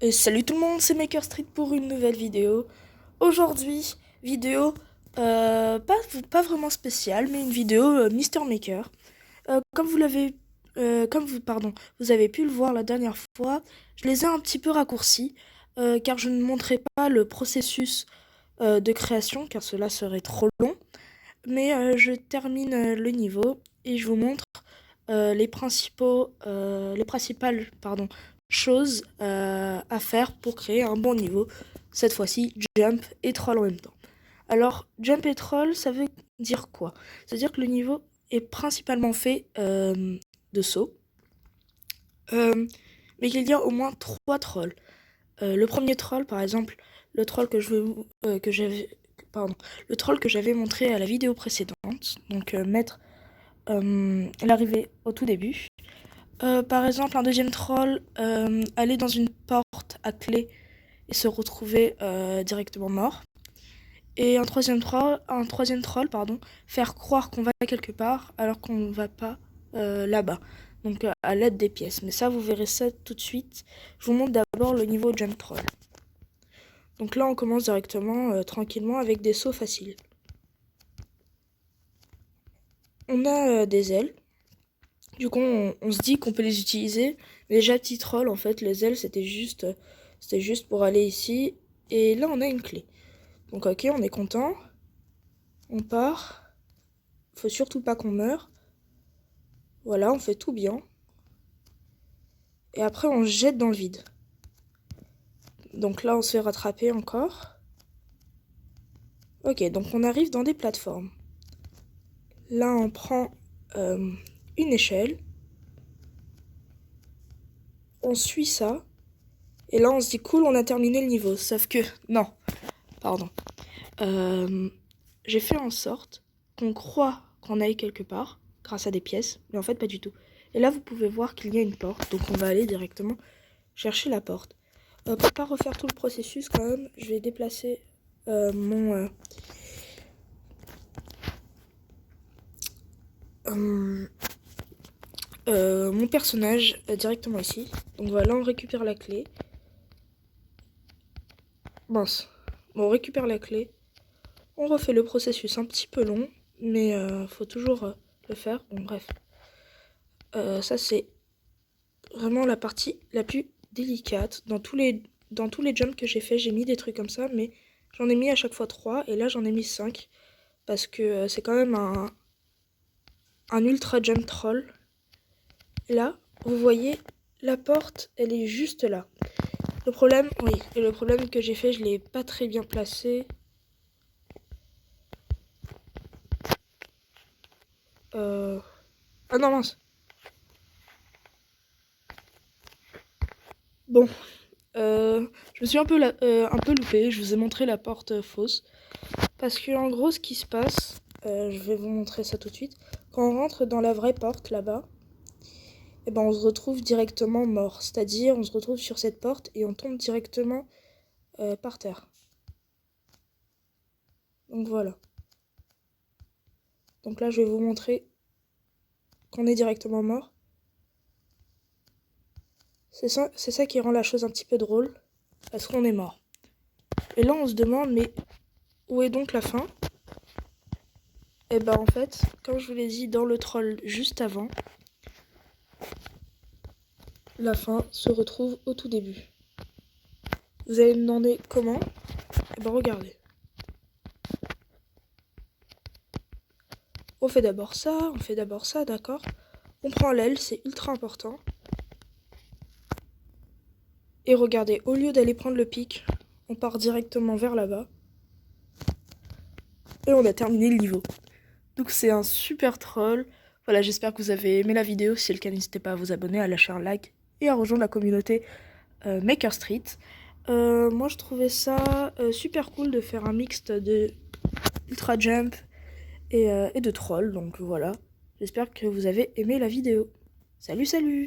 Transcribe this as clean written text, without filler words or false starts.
Et salut tout le monde, c'est Maker Street pour une nouvelle vidéo. Aujourd'hui, vidéo pas vraiment spéciale, mais une vidéo Mister Maker. Comme vous l'avez, vous avez pu le voir la dernière fois, je les ai un petit peu raccourcis, car je ne montrerai pas le processus de création, car cela serait trop long. Mais je termine le niveau et je vous montre les principales choses à faire pour créer un bon niveau. Cette fois-ci, jump et troll en même temps. Alors, jump et troll, ça veut dire quoi? Ça veut dire que le niveau est principalement fait de sauts, mais qu'il y a au moins 3 trolls. Le premier troll, par exemple, le troll le troll que j'avais montré à la vidéo précédente, donc mettre l'arrivée au tout début. Par exemple, un deuxième troll, aller dans une porte à clé et se retrouver directement mort. Et un troisième troll, faire croire qu'on va quelque part alors qu'on ne va pas là-bas. Donc à l'aide des pièces. Mais ça, vous verrez ça tout de suite. Je vous montre d'abord le niveau jump troll. Donc là, on commence directement, tranquillement, avec des sauts faciles. On a des ailes. Du coup, on se dit qu'on peut les utiliser. Mais déjà, petit troll, en fait, les ailes, c'était juste pour aller ici. Et là, on a une clé. Donc, ok, on est content. On part. Faut surtout pas qu'on meure. Voilà, on fait tout bien. Et après, on se jette dans le vide. Donc là, on se fait rattraper encore. Ok, donc on arrive dans des plateformes. Là, on prend une échelle. On suit ça. Et là, on se dit cool, on a terminé le niveau. Sauf que, non, pardon. J'ai fait en sorte qu'on croit qu'on aille quelque part, grâce à des pièces, mais en fait pas du tout. Et là, vous pouvez voir qu'il y a une porte, donc on va aller directement chercher la porte. Pour pas refaire tout le processus quand même, je vais déplacer mon personnage directement ici. Donc voilà, on récupère la clé. Mince. Bon, on récupère la clé. On refait le processus un petit peu long, mais faut toujours le faire. Bon, bref. Ça, c'est vraiment la partie la plus délicate. Dans tous les jumps que j'ai fait, j'ai mis des trucs comme ça, mais j'en ai mis à chaque fois 3, et là, j'en ai mis 5. Parce que c'est quand même un ultra jump troll. Et là, vous voyez, la porte, elle est juste là. Le problème que j'ai fait, je l'ai pas très bien placé. Ah non, mince. Bon, je me suis un peu loupée. Je vous ai montré la porte fausse. Parce que en gros, ce qui se passe, je vais vous montrer ça tout de suite. Quand on rentre dans la vraie porte là-bas, et ben on se retrouve directement mort. C'est-à-dire, on se retrouve sur cette porte et on tombe directement par terre. Donc voilà. Donc là, je vais vous montrer qu'on est directement mort. C'est ça qui rend la chose un petit peu drôle, parce qu'on est mort. Et là, on se demande, mais où est donc la fin? Et ben en fait, comme je vous l'ai dit dans le troll juste avant, la fin se retrouve au tout début. Vous allez me demander comment? Et ben regardez. On fait d'abord ça, d'accord. On prend l'aile, c'est ultra important. Et regardez, au lieu d'aller prendre le pic, on part directement vers là-bas. Et on a terminé le niveau. Donc c'est un super troll. Voilà, j'espère que vous avez aimé la vidéo. Si c'est le cas, n'hésitez pas à vous abonner, à lâcher un like et à rejoindre la communauté Maker Street. Moi, je trouvais ça super cool de faire un mixte de Ultra Jump et de troll. Donc voilà, j'espère que vous avez aimé la vidéo. Salut, salut!